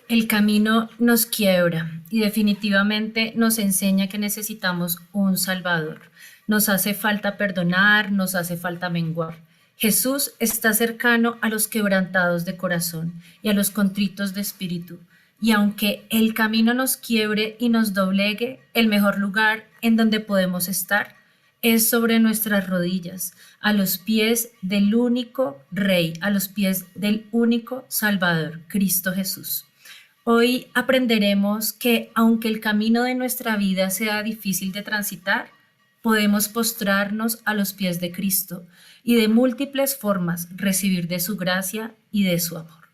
El camino nos quiebra y definitivamente nos enseña que necesitamos un Salvador. Nos hace falta perdonar, nos hace falta menguar. Jesús está cercano a los quebrantados de corazón y a los contritos de espíritu. Y aunque el camino nos quiebre y nos doblegue, el mejor lugar en donde podemos estar es sobre nuestras rodillas, a los pies del único Rey, a los pies del único Salvador, Cristo Jesús. Hoy aprenderemos que aunque el camino de nuestra vida sea difícil de transitar, podemos postrarnos a los pies de Cristo y de múltiples formas recibir de su gracia y de su amor.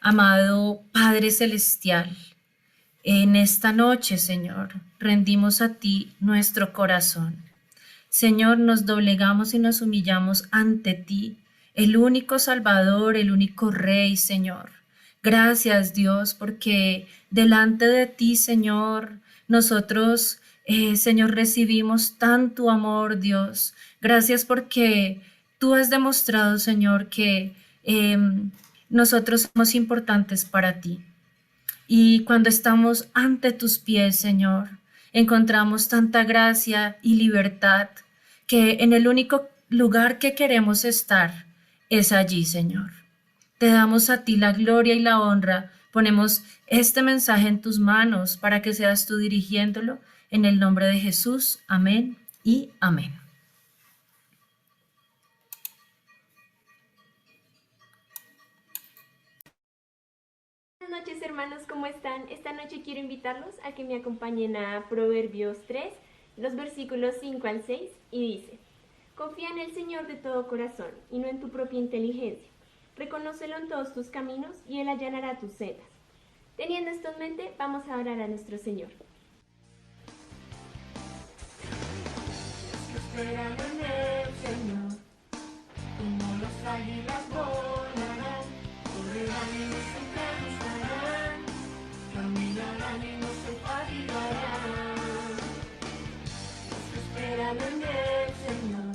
Amado Padre Celestial, en esta noche, Señor, rendimos a ti nuestro corazón. Señor, nos doblegamos y nos humillamos ante ti, el único Salvador, el único Rey, Señor. Gracias, Dios, porque delante de ti, Señor, nosotros, Señor, recibimos tanto amor, Dios. Gracias porque tú has demostrado, Señor, que nosotros somos importantes para ti. Y cuando estamos ante tus pies, Señor, encontramos tanta gracia y libertad que en el único lugar que queremos estar es allí, Señor. Te damos a ti la gloria y la honra. Ponemos este mensaje en tus manos para que seas tú dirigiéndolo. En el nombre de Jesús. Amén y amén. Buenas noches, hermanos, ¿cómo están? Esta noche quiero invitarlos a que me acompañen a Proverbios 3, los versículos 5 al 6, y dice: Confía en el Señor de todo corazón y no en tu propia inteligencia. Reconócelo en todos tus caminos y Él allanará tus sendas. Teniendo esto en mente, vamos a orar a nuestro Señor. Los que esperan en el Señor, como los águilas volarán, correrán y no se cansarán, caminarán y no se fatigarán. Los que esperan en el Señor,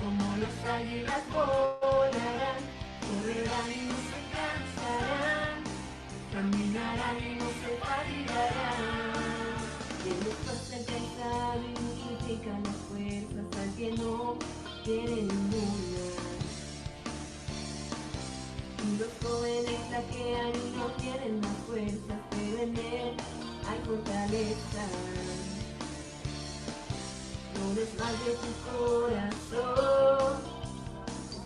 como los águilas volarán, correrán y no se cansarán, caminarán y no se fatigarán. Quien esfuerza el cansado y multiplica las fuerzas al que no tiene ninguna. Y los jóvenes flaquean y no tienen más fuerzas, pero en él hay fortaleza. No desmayes tu corazón,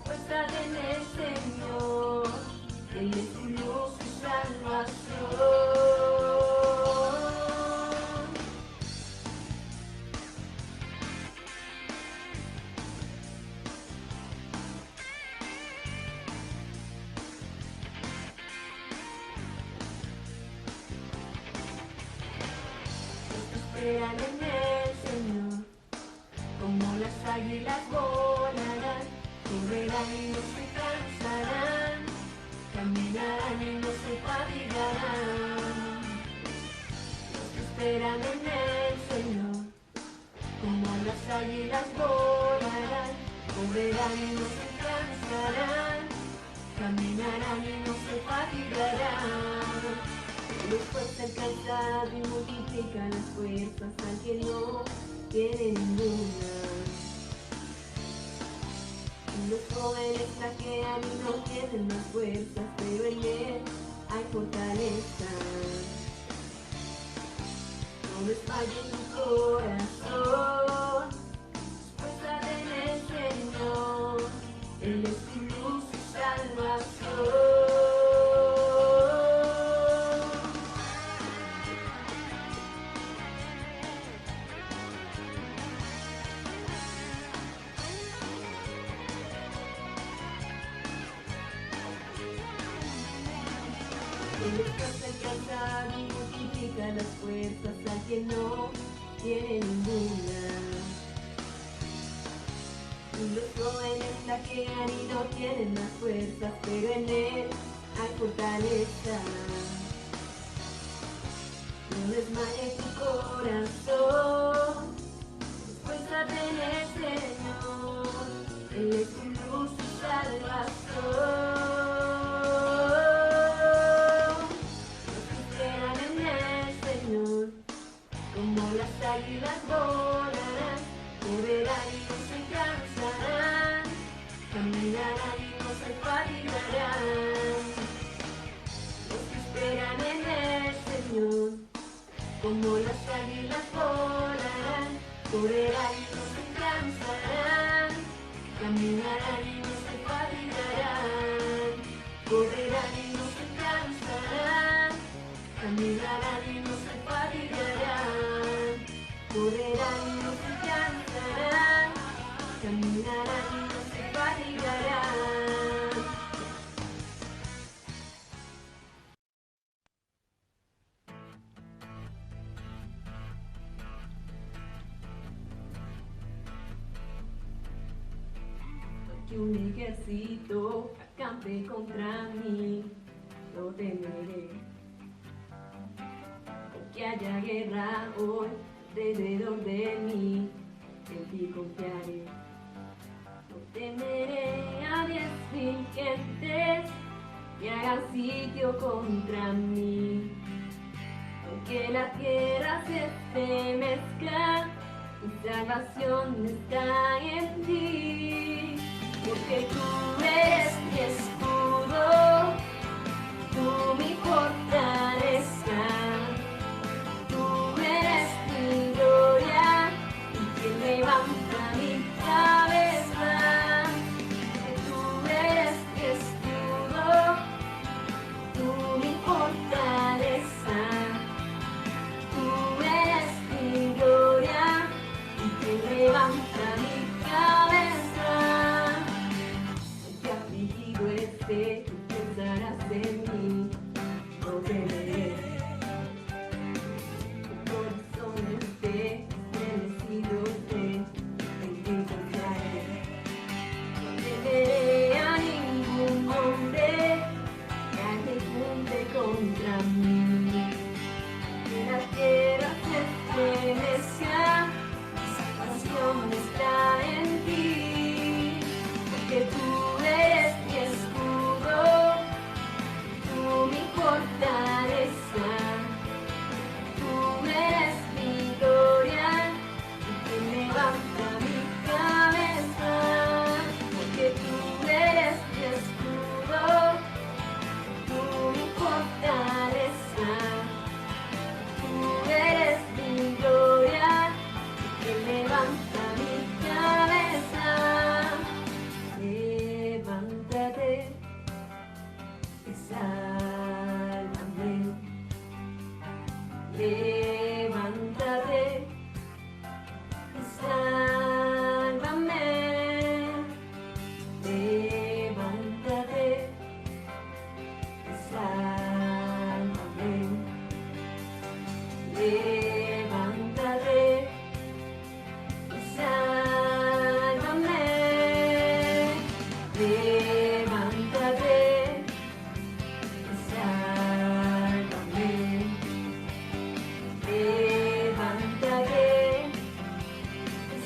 fuerzas en el Señor, Él es tu luz y salvación. Los que esperan en el Señor, como las águilas volarán, correrán y no se cansarán, caminarán y no se fatigarán. Los que esperan en el Señor, como las águilas volarán, correrán y no se cansarán, caminarán y no se fatigarán. Él esfuerza el cansado y multiplica las fuerzas al que no tiene ninguna. Los jóvenes flaquean y no tienen más fuerzas, pero en él hay fortaleza. No desmayes tu corazón, fuerza en el Señor, Él es tu luz y salvación. Él esfuerza el cansado y multiplica las fuerzas al que no tiene ninguna. Y los jóvenes flaquean y no tienen más fuerzas, pero en él hay fortaleza. No desmayes tu corazón, fuerza en el Señor, Él es tu luz y salvación. correrán y no se cansarán, caminarán y no se fatigarán, correrán y no se cansarán, caminarán y no se fatigarán, correrán y no se cansarán, caminarán y no se fatigarán. Que un ejército acampe contra mí, no temeré. Aunque haya guerra hoy alrededor de mí, en ti confiaré. No temeré a 10.000 gentes que hagan sitio contra mí. Aunque la tierra se estremezca, mi salvación está en ti. Porque tú eres mi escudo, tú mi fortaleza, tú eres mi gloria y quien levanta mi cabeza. Que tú eres mi escudo, tú mi fortaleza, tú eres mi gloria y quien levanta mi cabeza. Tú pensarás en mí, no temeré. Tu corazón esté estremecido, en ti confiaré. No temeré a ningún hombre que junte contra mí. Que la tierra se estremezca, mi salvación está en ti. Porque tú eres mi escudo, tú mi fortaleza, tú eres mi gloria y quien levanta mi cabeza. Porque tú eres mi escudo, tú mi fortaleza, tú eres mi gloria y quien levanta mi cabeza. Levántate y sálvame. Levántate y sálvame. Levántate y sálvame. Levántate y sálvame. Levántate y sálvame. Levántate y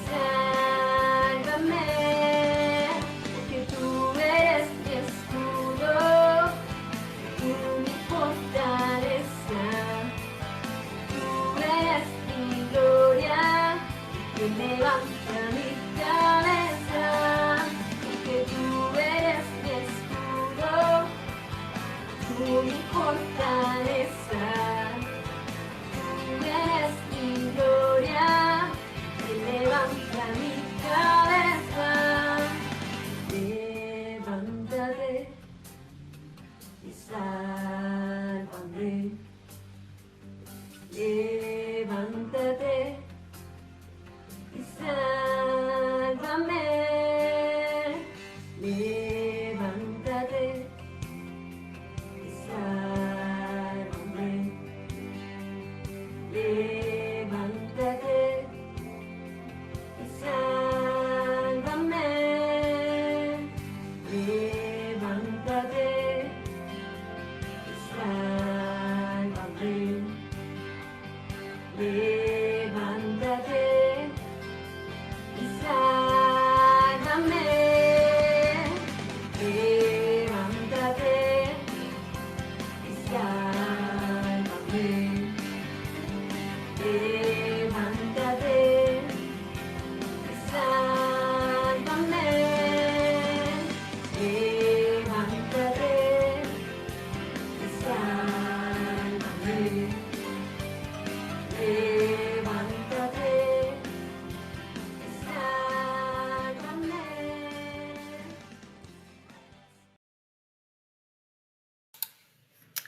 sálvame. Porque tú eres mi escudo, tú mi fortaleza, tú eres mi gloria, que levanta mi cabeza. Que tú eres mi escudo, tú mi fortaleza, tú eres mi gloria, que levanta mi cabeza. Levántate y sálvame. Levántate y sálvame. Levántate y sálvame. Levántate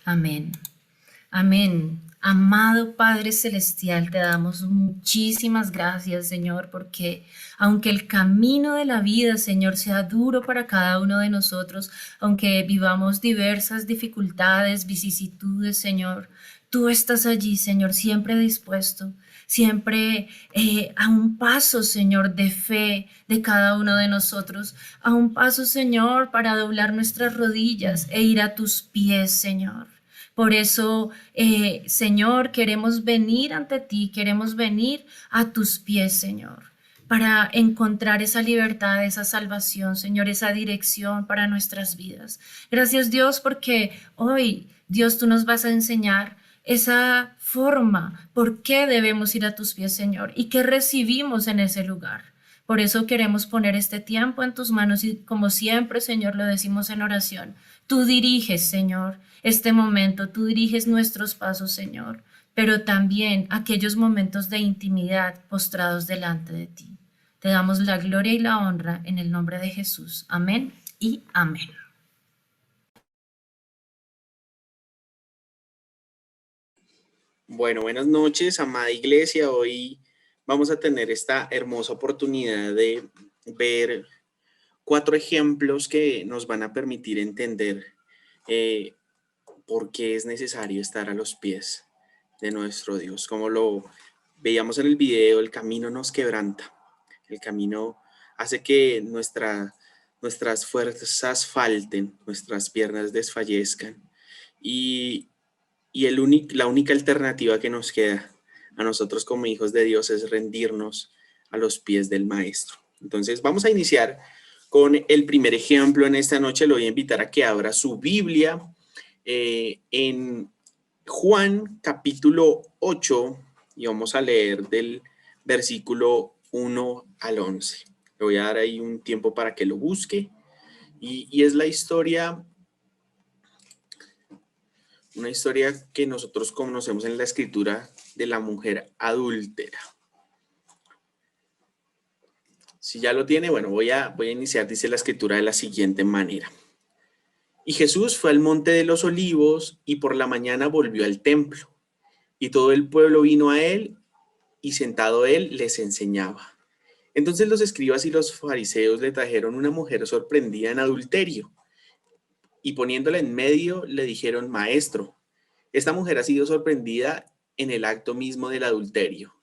Amén. Amén. Amado Padre Celestial, te damos muchísimas gracias, Señor, porque aunque el camino de la vida, Señor, sea duro para cada uno de nosotros, aunque vivamos diversas dificultades, vicisitudes, Señor, tú estás allí, Señor, siempre dispuesto, siempre a un paso, Señor, de fe de cada uno de nosotros, a un paso, Señor, para doblar nuestras rodillas e ir a tus pies, Señor. Por eso, Señor, queremos venir ante ti, queremos venir a tus pies, Señor, para encontrar esa libertad, esa salvación, Señor, esa dirección para nuestras vidas. Gracias, Dios, porque hoy, Dios, tú nos vas a enseñar esa forma, por qué debemos ir a tus pies, Señor, y qué recibimos en ese lugar. Por eso queremos poner este tiempo en tus manos y como siempre, Señor, lo decimos en oración. Tú diriges, Señor, este momento, tú diriges nuestros pasos, Señor, pero también aquellos momentos de intimidad postrados delante de ti. Te damos la gloria y la honra en el nombre de Jesús. Amén y amén. Bueno, buenas noches, amada iglesia. Hoy vamos a tener esta hermosa oportunidad de ver 4 ejemplos que nos van a permitir entender por qué es necesario estar a los pies de nuestro Dios. Como lo veíamos en el video, el camino nos quebranta. El camino hace que nuestras fuerzas falten, nuestras piernas desfallezcan. Y la única alternativa que nos queda a nosotros como hijos de Dios es rendirnos a los pies del Maestro. Entonces vamos a iniciar con el primer ejemplo en esta noche. Lo voy a invitar a que abra su Biblia en Juan capítulo 8 y vamos a leer del versículo 1 al 11. Le voy a dar ahí un tiempo para que lo busque y es la historia, una historia que nosotros conocemos en la escritura de la mujer adúltera. Si ya lo tiene, bueno, voy a iniciar, dice la escritura de la siguiente manera. Y Jesús fue al monte de los olivos y por la mañana volvió al templo. Y todo el pueblo vino a él y sentado él les enseñaba. Entonces los escribas y los fariseos le trajeron una mujer sorprendida en adulterio. Y poniéndola en medio le dijeron, Maestro, esta mujer ha sido sorprendida en el acto mismo del adulterio.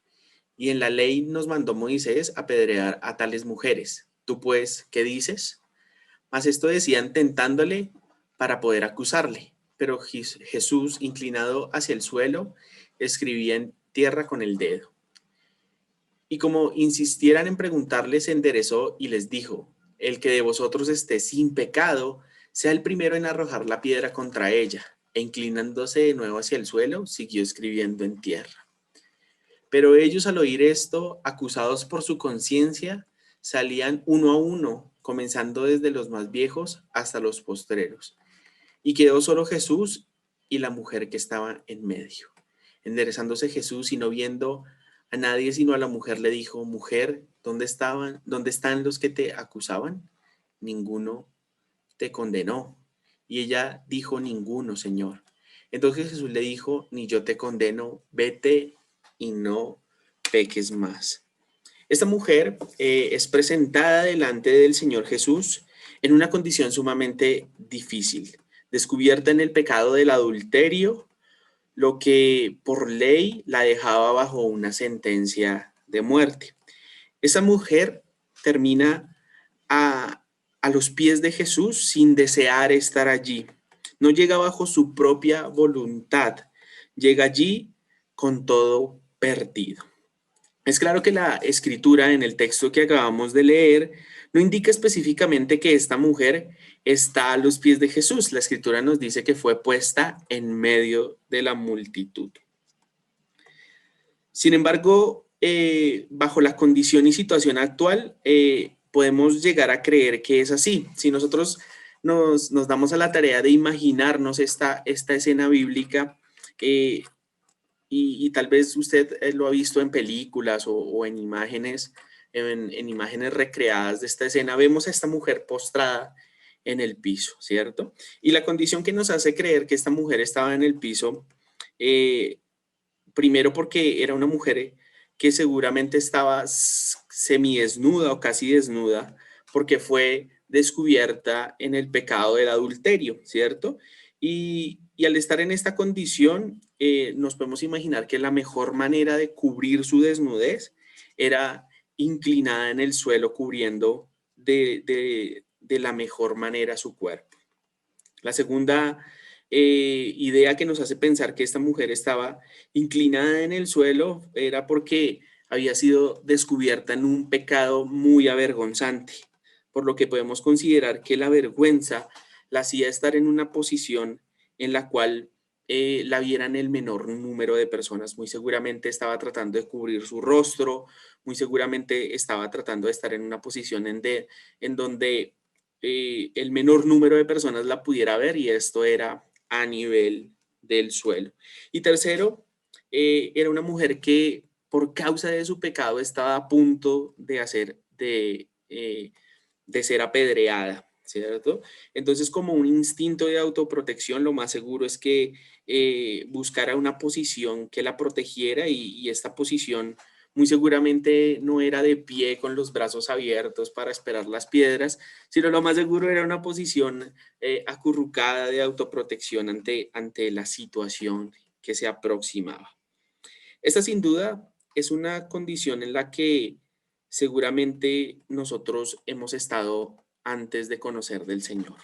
Y en la ley nos mandó Moisés apedrear a tales mujeres. ¿Tú pues qué dices? Mas esto decían tentándole para poder acusarle. Pero Jesús, inclinado hacia el suelo, escribía en tierra con el dedo. Y como insistieran en preguntarle, se enderezó y les dijo, el que de vosotros esté sin pecado, sea el primero en arrojar la piedra contra ella. E inclinándose de nuevo hacia el suelo, siguió escribiendo en tierra. Pero ellos al oír esto, acusados por su conciencia, salían uno a uno, comenzando desde los más viejos hasta los postreros. Y quedó solo Jesús y la mujer que estaba en medio. Enderezándose Jesús y no viendo a nadie sino a la mujer, le dijo, mujer, ¿dónde están los que te acusaban? Ninguno te condenó. Y ella dijo, ninguno, Señor. Entonces Jesús le dijo, ni yo te condeno, vete y no peques más. Esta mujer es presentada delante del Señor Jesús en una condición sumamente difícil, descubierta en el pecado del adulterio, lo que por ley la dejaba bajo una sentencia de muerte. Esa mujer termina a los pies de Jesús sin desear estar allí. No llega bajo su propia voluntad, llega allí con todo perdido. Es claro que la escritura en el texto que acabamos de leer no indica específicamente que esta mujer está a los pies de Jesús. La escritura nos dice que fue puesta en medio de la multitud. Sin embargo, bajo la condición y situación actual, podemos llegar a creer que es así. Si nosotros nos damos a la tarea de imaginarnos esta escena bíblica, y tal vez usted lo ha visto en películas o en imágenes, en imágenes recreadas de esta escena, vemos a esta mujer postrada en el piso, ¿cierto? Y la condición que nos hace creer que esta mujer estaba en el piso, primero porque era una mujer que seguramente estaba semidesnuda o casi desnuda, porque fue descubierta en el pecado del adulterio, ¿cierto? Y al estar en esta condición, nos podemos imaginar que la mejor manera de cubrir su desnudez era inclinada en el suelo, cubriendo de la mejor manera su cuerpo. La segunda idea que nos hace pensar que esta mujer estaba inclinada en el suelo era porque había sido descubierta en un pecado muy avergonzante, por lo que podemos considerar que la vergüenza la hacía estar en una posición en la cual la vieran el menor número de personas. Muy seguramente estaba tratando de cubrir su rostro, muy seguramente estaba tratando de estar en una posición en donde el menor número de personas la pudiera ver, y esto era a nivel del suelo. Y tercero, era una mujer que por causa de su pecado estaba a punto de ser apedreada, ¿cierto? Entonces, como un instinto de autoprotección, lo más seguro es que buscara una posición que la protegiera, y esta posición muy seguramente no era de pie con los brazos abiertos para esperar las piedras, sino lo más seguro era una posición acurrucada de autoprotección ante la situación que se aproximaba. Esta sin duda es una condición en la que seguramente nosotros hemos estado antes de conocer del Señor.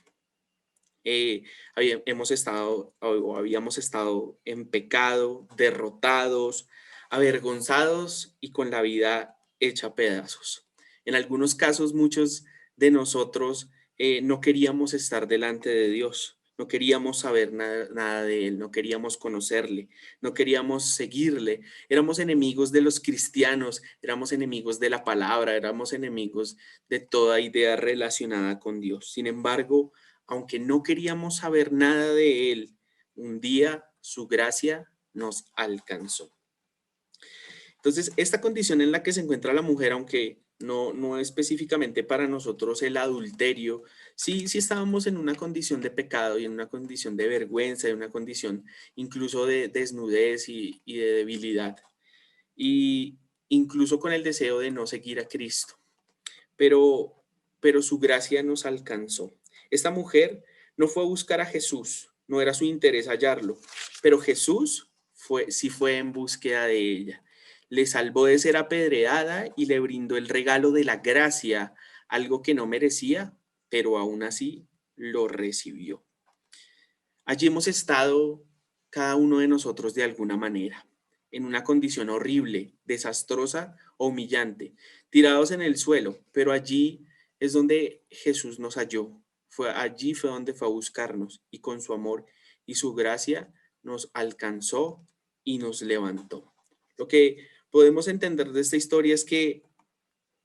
Hemos estado o habíamos estado en pecado, derrotados, avergonzados y con la vida hecha pedazos. En algunos casos, muchos de nosotros no queríamos estar delante de Dios, no queríamos saber nada de Él, no queríamos conocerle, no queríamos seguirle. Éramos enemigos de los cristianos, éramos enemigos de la palabra, éramos enemigos de toda idea relacionada con Dios. Sin embargo, aunque no queríamos saber nada de Él, un día su gracia nos alcanzó. Entonces, esta condición en la que se encuentra la mujer, aunque no específicamente para nosotros el adulterio, sí estábamos en una condición de pecado y en una condición de vergüenza, en una condición incluso de desnudez y de debilidad, y incluso con el deseo de no seguir a Cristo. Pero su gracia nos alcanzó. Esta mujer no fue a buscar a Jesús, no era su interés hallarlo, pero Jesús sí fue en búsqueda de ella. Le salvó de ser apedreada y le brindó el regalo de la gracia, algo que no merecía, pero aún así lo recibió. Allí hemos estado cada uno de nosotros de alguna manera, en una condición horrible, desastrosa o humillante, tirados en el suelo, pero allí es donde Jesús nos halló. Allí fue donde fue a buscarnos, y con su amor y su gracia nos alcanzó y nos levantó. Lo que podemos entender de esta historia es que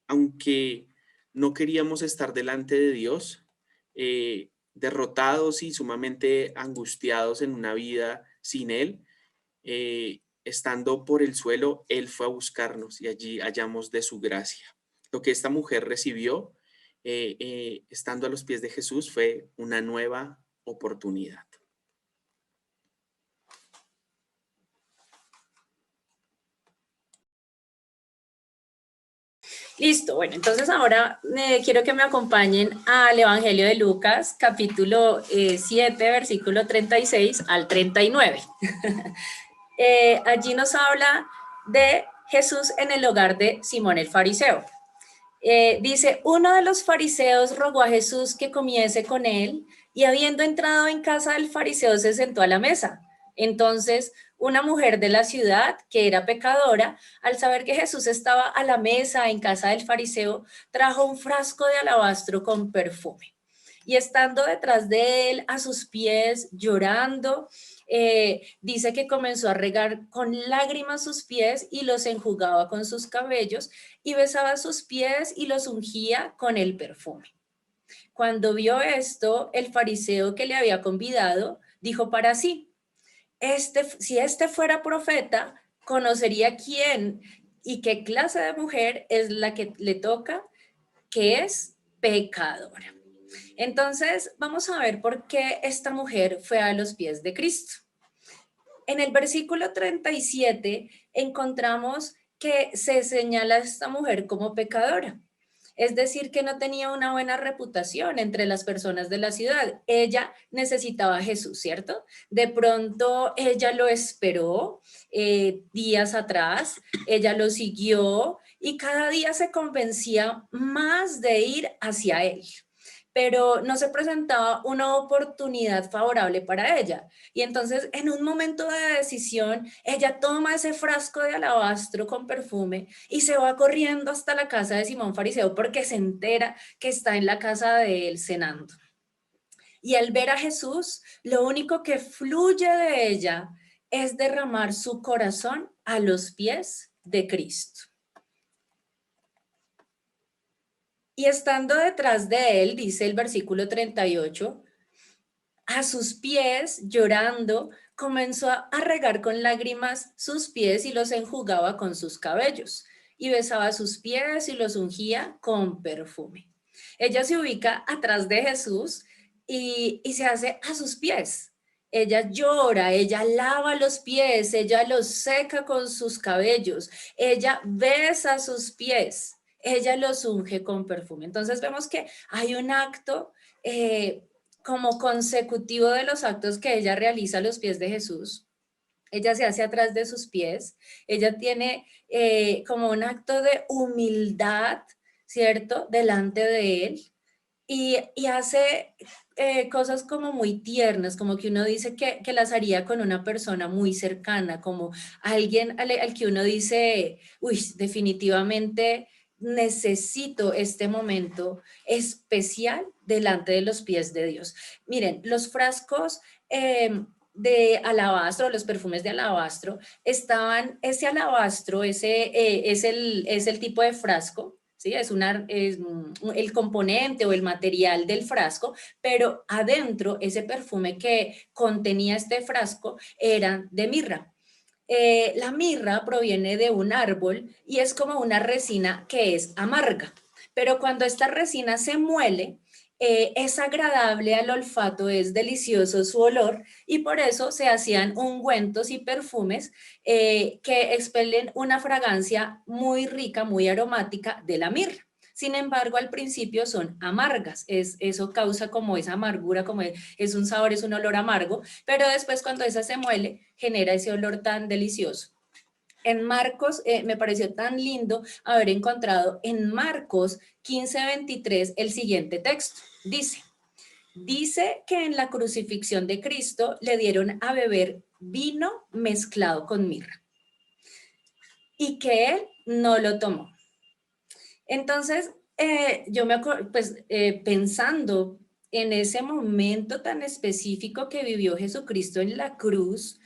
aunque no queríamos estar delante de Dios, derrotados y sumamente angustiados en una vida sin Él, estando por el suelo, Él fue a buscarnos y allí hallamos de su gracia. Lo que esta mujer recibió estando a los pies de Jesús fue una nueva oportunidad. Listo, bueno, entonces ahora quiero que me acompañen al Evangelio de Lucas, capítulo 7, versículo 36 al 39. Allí nos habla de Jesús en el hogar de Simón el fariseo. Dice, uno de los fariseos rogó a Jesús que comiese con él, y habiendo entrado en casa del fariseo se sentó a la mesa. Entonces, una mujer de la ciudad, que era pecadora, al saber que Jesús estaba a la mesa en casa del fariseo, trajo un frasco de alabastro con perfume. Y estando detrás de él, a sus pies, llorando, dice que comenzó a regar con lágrimas sus pies y los enjugaba con sus cabellos y besaba sus pies y los ungía con el perfume. Cuando vio esto, el fariseo que le había convidado dijo para sí, si este fuera profeta, conocería quién y qué clase de mujer es la que le toca, que es pecadora. Entonces, vamos a ver por qué esta mujer fue a los pies de Cristo. En el versículo 37 encontramos que se señala a esta mujer como pecadora. Es decir, que no tenía una buena reputación entre las personas de la ciudad. Ella necesitaba a Jesús, ¿cierto? De pronto ella lo esperó días atrás, ella lo siguió y cada día se convencía más de ir hacia él. Pero no se presentaba una oportunidad favorable para ella. Y entonces, en un momento de decisión, ella toma ese frasco de alabastro con perfume y se va corriendo hasta la casa de Simón Fariseo porque se entera que está en la casa de él cenando. Y al ver a Jesús, lo único que fluye de ella es derramar su corazón a los pies de Cristo. Y estando detrás de él, dice el versículo 38, a sus pies, llorando, comenzó a regar con lágrimas sus pies y los enjugaba con sus cabellos, y besaba sus pies y los ungía con perfume. Ella se ubica atrás de Jesús y se hace a sus pies. Ella llora, ella lava los pies, ella los seca con sus cabellos, ella besa sus pies, ella los unge con perfume. Entonces vemos que hay un acto como consecutivo de los actos que ella realiza a los pies de Jesús. Ella se hace atrás de sus pies, ella tiene como un acto de humildad, ¿cierto?, delante de él, y hace cosas como muy tiernas, como que uno dice que las haría con una persona muy cercana, como alguien al que uno dice, uy, definitivamente necesito este momento especial delante de los pies de Dios. Miren, los frascos de alabastro, los perfumes de alabastro, ese alabastro, es el tipo de frasco, ¿sí? Es el componente o el material del frasco, pero adentro ese perfume que contenía este frasco era de mirra. La mirra proviene de un árbol y es como una resina que es amarga, pero cuando esta resina se muele, es agradable al olfato, es delicioso su olor y por eso se hacían ungüentos y perfumes que expelen una fragancia muy rica, muy aromática de la mirra. Sin embargo, al principio son amargas, eso causa como esa amargura, como es un sabor, es un olor amargo, pero después cuando esa se muele, genera ese olor tan delicioso. En Marcos, me pareció tan lindo haber encontrado en Marcos 15:23 el siguiente texto. Dice que en la crucifixión de Cristo le dieron a beber vino mezclado con mirra y que él no lo tomó. Entonces, yo me acuerdo, pues pensando en ese momento tan específico que vivió Jesucristo en la cruz,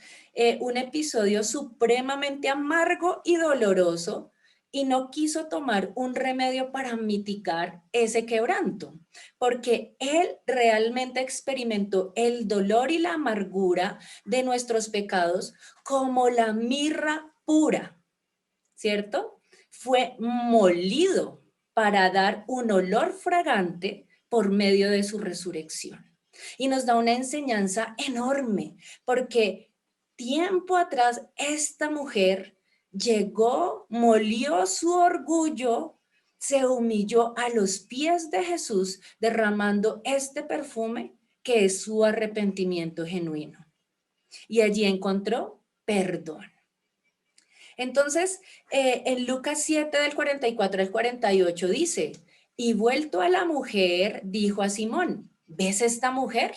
un episodio supremamente amargo y doloroso, y no quiso tomar un remedio para mitigar ese quebranto, porque él realmente experimentó el dolor y la amargura de nuestros pecados como la mirra pura, ¿cierto? Fue molido para dar un olor fragante por medio de su resurrección. Y nos da una enseñanza enorme, porque tiempo atrás esta mujer llegó, molió su orgullo, se humilló a los pies de Jesús, derramando este perfume que es su arrepentimiento genuino. Y allí encontró perdón. Entonces, en Lucas 7 del 44 al 48 dice, y vuelto a la mujer, dijo a Simón, ¿ves esta mujer?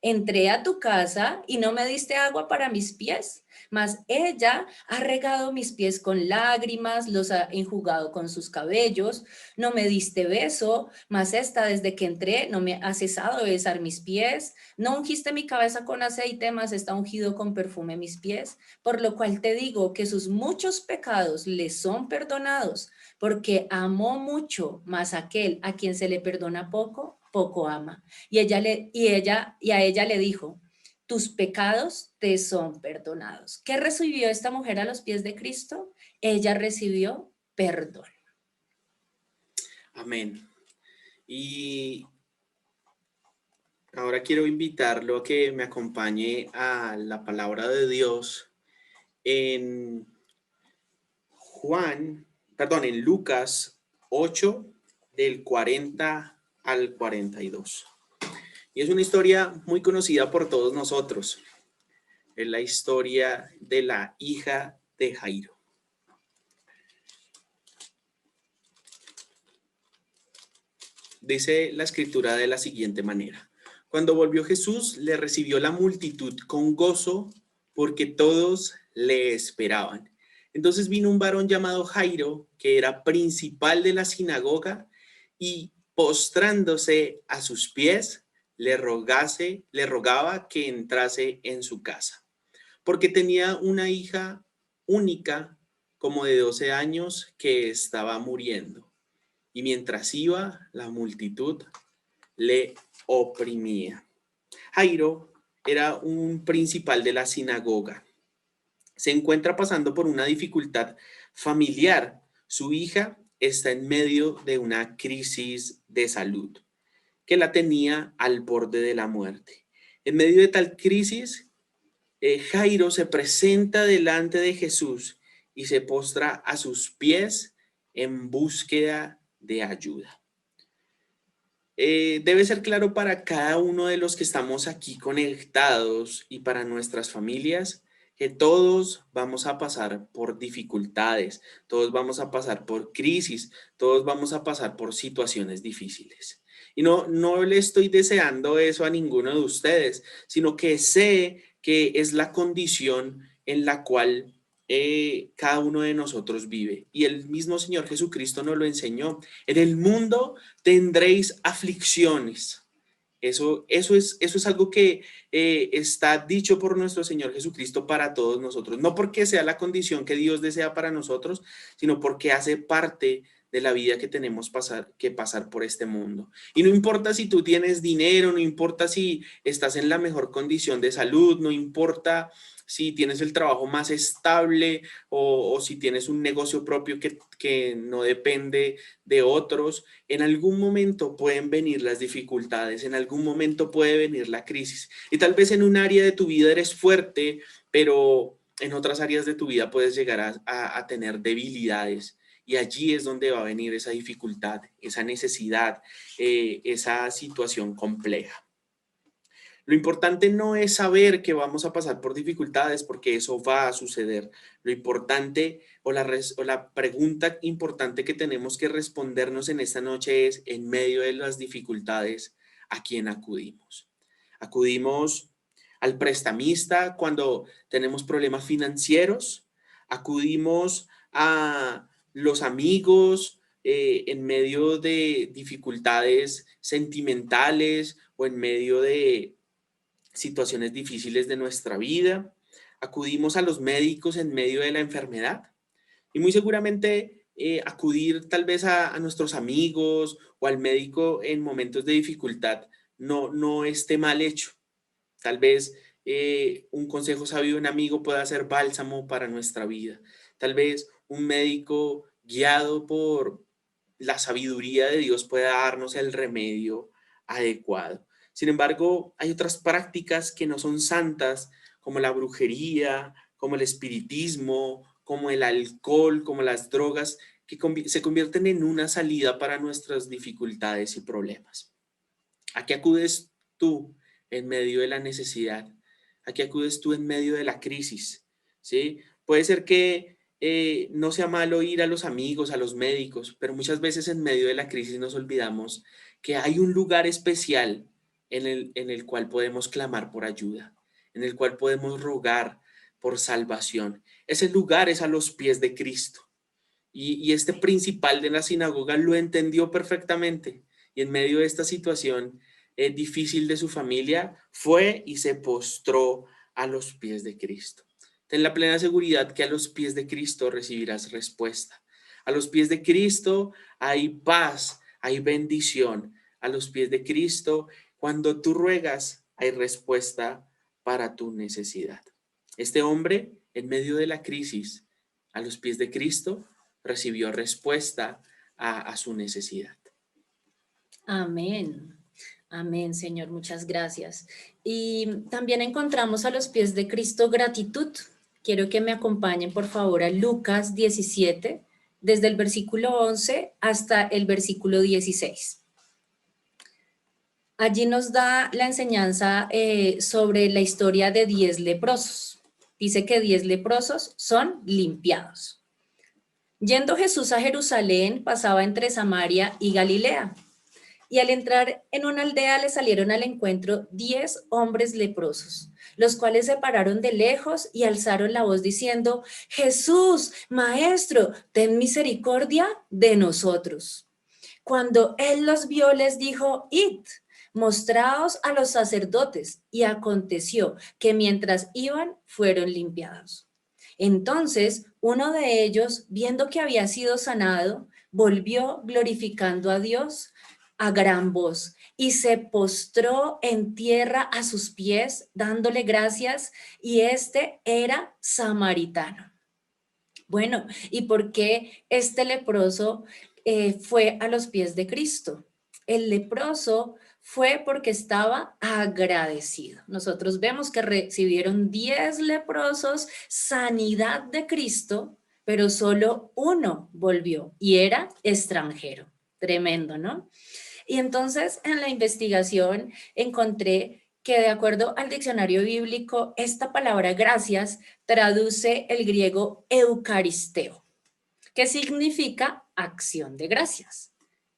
Entré a tu casa y no me diste agua para mis pies, mas ella ha regado mis pies con lágrimas, los ha enjugado con sus cabellos, no me diste beso, mas esta desde que entré no me ha cesado de besar mis pies, no ungiste mi cabeza con aceite, mas está ungido con perfume mis pies, por lo cual te digo que sus muchos pecados le son perdonados, porque amó mucho, mas aquel a quien se le perdona poco, poco ama. Y a ella le dijo, tus pecados te son perdonados. ¿Qué recibió esta mujer a los pies de Cristo? Ella recibió perdón. Amén. Y Ahora quiero invitarlo a que me acompañe a la palabra de Dios en en Lucas 8, del 40 al 42. Y es una historia muy conocida por todos nosotros. Es la historia de la hija de Jairo. Dice la escritura de la siguiente manera: cuando volvió Jesús, le recibió la multitud con gozo porque todos le esperaban. Entonces vino un varón llamado Jairo, que era principal de la sinagoga, y postrándose a sus pies, le rogaba que entrase en su casa, porque tenía una hija única, como de 12 años, que estaba muriendo. Y mientras iba, la multitud le oprimía. Jairo era un principal de la sinagoga. Se encuentra pasando por una dificultad familiar. Su hija está en medio de una crisis de salud que la tenía al borde de la muerte. En medio de tal crisis, Jairo se presenta delante de Jesús y se postra a sus pies en búsqueda de ayuda. Debe ser claro para cada uno de los que estamos aquí conectados y para nuestras familias que todos vamos a pasar por dificultades, todos vamos a pasar por crisis, todos vamos a pasar por situaciones difíciles. Y no le estoy deseando eso a ninguno de ustedes, sino que sé que es la condición en la cual cada uno de nosotros vive. Y el mismo Señor Jesucristo nos lo enseñó. En el mundo tendréis aflicciones. Eso es algo que está dicho por nuestro Señor Jesucristo para todos nosotros. No porque sea la condición que Dios desea para nosotros, sino porque hace parte de la vida que tenemos que pasar por este mundo. Y no importa si tú tienes dinero, no importa si estás en la mejor condición de salud, no importa si tienes el trabajo más estable o si tienes un negocio propio que no depende de otros. En algún momento pueden venir las dificultades, en algún momento puede venir la crisis. Y tal vez en un área de tu vida eres fuerte, pero en otras áreas de tu vida puedes llegar a tener debilidades. Y allí es donde va a venir esa dificultad, esa necesidad, esa situación compleja. Lo importante no es saber que vamos a pasar por dificultades, porque eso va a suceder. Lo importante o la pregunta importante que tenemos que respondernos en esta noche es: en medio de las dificultades, ¿a quién acudimos? Acudimos al prestamista cuando tenemos problemas financieros, acudimos a los amigos en medio de dificultades sentimentales o en medio de situaciones difíciles de nuestra vida, acudimos a los médicos en medio de la enfermedad y muy seguramente acudir tal vez a nuestros amigos o al médico en momentos de dificultad no esté mal hecho. Tal vez un consejo sabio de un amigo pueda ser bálsamo para nuestra vida. Tal vez un médico guiado por la sabiduría de Dios pueda darnos el remedio adecuado. Sin embargo, hay otras prácticas que no son santas, como la brujería, como el espiritismo, como el alcohol, como las drogas, que se convierten en una salida para nuestras dificultades y problemas. ¿A qué acudes tú en medio de la necesidad? ¿A qué acudes tú en medio de la crisis? ¿Sí? Puede ser que no sea malo ir a los amigos, a los médicos, pero muchas veces en medio de la crisis nos olvidamos que hay un lugar especial en el cual podemos clamar por ayuda, en el cual podemos rogar por salvación. Ese lugar es a los pies de Cristo. Y este principal de la sinagoga lo entendió perfectamente. Y en medio de esta situación difícil de su familia, fue y se postró a los pies de Cristo. Ten la plena seguridad que a los pies de Cristo recibirás respuesta. A los pies de Cristo hay paz, hay bendición. A los pies de Cristo, cuando tú ruegas, hay respuesta para tu necesidad. Este hombre, en medio de la crisis, a los pies de Cristo, recibió respuesta a su necesidad. Amén. Amén, Señor, muchas gracias. Y también encontramos a los pies de Cristo gratitud. Quiero que me acompañen, por favor, a Lucas 17, desde el versículo 11 hasta el versículo 16. Allí nos da la enseñanza sobre la historia de 10 leprosos. Dice que 10 leprosos son limpiados. Yendo Jesús a Jerusalén, pasaba entre Samaria y Galilea. Y al entrar en una aldea le salieron al encuentro 10 hombres leprosos, los cuales se pararon de lejos y alzaron la voz diciendo: Jesús, Maestro, ten misericordia de nosotros. Cuando él los vio, les dijo: Id, mostraos a los sacerdotes. Y aconteció que mientras iban, fueron limpiados. Entonces uno de ellos, viendo que había sido sanado, volvió glorificando a Dios a gran voz y se postró en tierra a sus pies, dándole gracias, y este era samaritano. Bueno, ¿y por qué este leproso fue a los pies de Cristo? El leproso fue porque estaba agradecido. Nosotros vemos que recibieron 10 leprosos sanidad de Cristo, pero solo uno volvió y era extranjero. Tremendo, ¿no? Y entonces en la investigación encontré que, de acuerdo al diccionario bíblico, esta palabra gracias traduce el griego eucaristeo, que significa acción de gracias.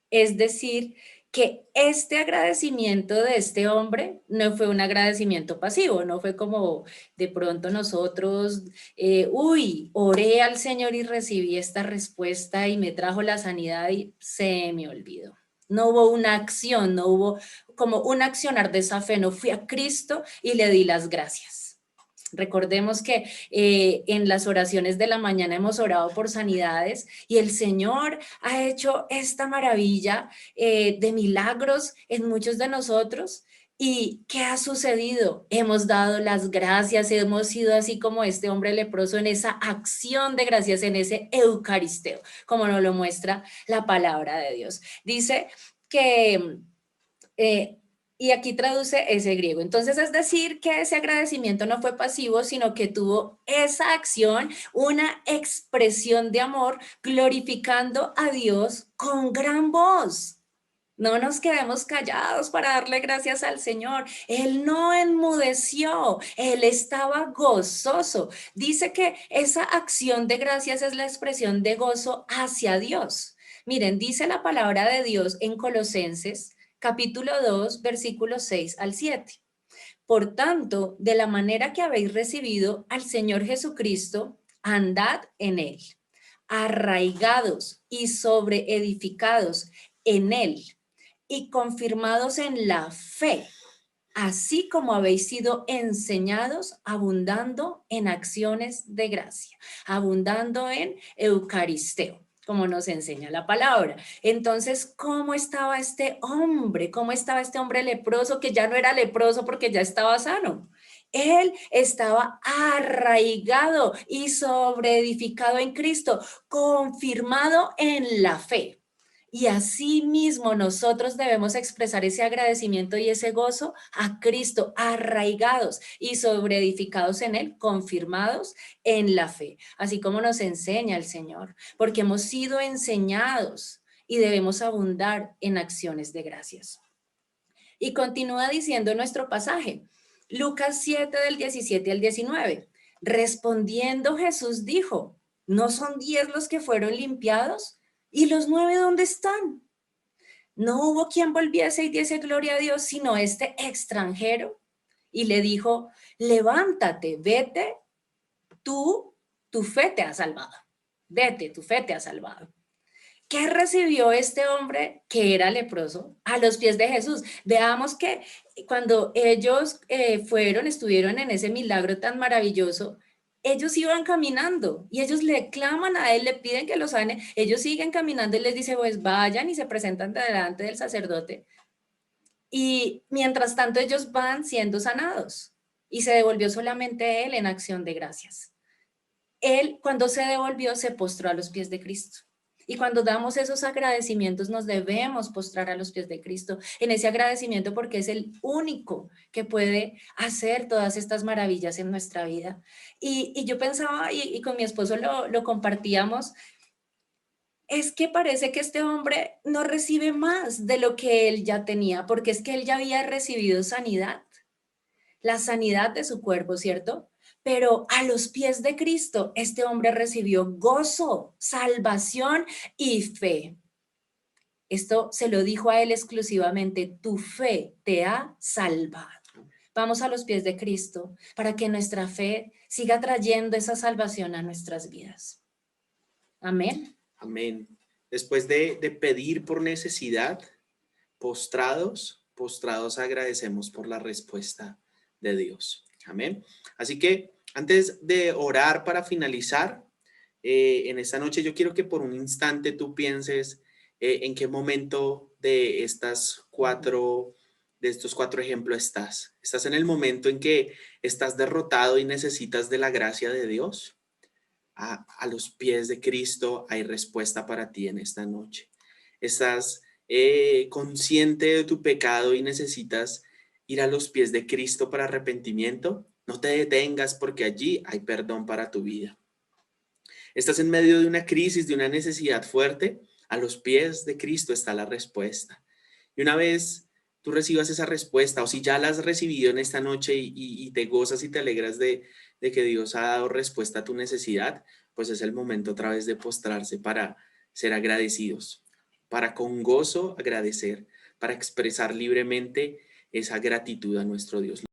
Es decir, que este agradecimiento de este hombre no fue un agradecimiento pasivo, no fue como de pronto nosotros, oré al Señor y recibí esta respuesta y me trajo la sanidad y se me olvidó. No hubo una acción, no hubo como un accionar de esa fe, no fui a Cristo y le di las gracias. Recordemos que en las oraciones de la mañana hemos orado por sanidades y el Señor ha hecho esta maravilla de milagros en muchos de nosotros. ¿Y qué ha sucedido? Hemos dado las gracias, hemos sido así como este hombre leproso en esa acción de gracias, en ese eucaristeo, como nos lo muestra la palabra de Dios. Dice que... y aquí traduce ese griego. Entonces, es decir, que ese agradecimiento no fue pasivo, sino que tuvo esa acción, una expresión de amor, glorificando a Dios con gran voz. No nos quedemos callados para darle gracias al Señor. Él no enmudeció, él estaba gozoso. Dice que esa acción de gracias es la expresión de gozo hacia Dios. Miren, dice la palabra de Dios en Colosenses capítulo 2, versículos 6 al 7. Por tanto, de la manera que habéis recibido al Señor Jesucristo, andad en él, arraigados y sobreedificados en él y confirmados en la fe, así como habéis sido enseñados, abundando en acciones de gracia, abundando en eucaristeo, como nos enseña la palabra. Entonces, ¿cómo estaba este hombre? ¿Cómo estaba este hombre leproso, que ya no era leproso porque ya estaba sano? Él estaba arraigado y sobreedificado en Cristo, confirmado en la fe. Y así mismo nosotros debemos expresar ese agradecimiento y ese gozo a Cristo, arraigados y sobreedificados en Él, confirmados en la fe, así como nos enseña el Señor, porque hemos sido enseñados y debemos abundar en acciones de gracias. Y continúa diciendo nuestro pasaje, Lucas 7 del 17 al 19. Respondiendo Jesús dijo, ¿no son 10 los que fueron limpiados? ¿Y los 9 dónde están? No hubo quien volviese y diese gloria a Dios, sino este extranjero. Y le dijo, levántate, vete, tu fe te ha salvado. Vete, tu fe te ha salvado. ¿Qué recibió este hombre que era leproso a los pies de Jesús? Veamos que cuando ellos estuvieron en ese milagro tan maravilloso, ellos iban caminando y ellos le claman a él, le piden que lo sane. Ellos siguen caminando y les dice, pues vayan, y se presentan delante del sacerdote. Y mientras tanto ellos van siendo sanados y se devolvió solamente él en acción de gracias. Él, cuando se devolvió, se postró a los pies de Cristo. Y cuando damos esos agradecimientos, nos debemos postrar a los pies de Cristo en ese agradecimiento, porque es el único que puede hacer todas estas maravillas en nuestra vida. Y yo pensaba, y con mi esposo lo compartíamos, es que parece que este hombre no recibe más de lo que él ya tenía, porque es que él ya había recibido sanidad, la sanidad de su cuerpo, ¿cierto? Pero a los pies de Cristo, este hombre recibió gozo, salvación y fe. Esto se lo dijo a él exclusivamente: tu fe te ha salvado. Vamos a los pies de Cristo para que nuestra fe siga trayendo esa salvación a nuestras vidas. Amén. Amén. Después de pedir por necesidad, postrados agradecemos por la respuesta de Dios. Amén. Así que antes de orar para finalizar, en esta noche yo quiero que por un instante tú pienses en qué momento de estos cuatro ejemplos estás. ¿Estás en el momento en que estás derrotado y necesitas de la gracia de Dios? A los pies de Cristo hay respuesta para ti en esta noche. ¿Estás consciente de tu pecado y necesitas ir a los pies de Cristo para arrepentimiento? No te detengas, porque allí hay perdón para tu vida. ¿Estás en medio de una crisis, de una necesidad fuerte? A los pies de Cristo está la respuesta. Y una vez tú recibas esa respuesta, o si ya la has recibido en esta noche y te gozas y te alegras de que Dios ha dado respuesta a tu necesidad, pues es el momento otra vez de postrarse para ser agradecidos, para con gozo agradecer, para expresar libremente esa gratitud a nuestro Dios.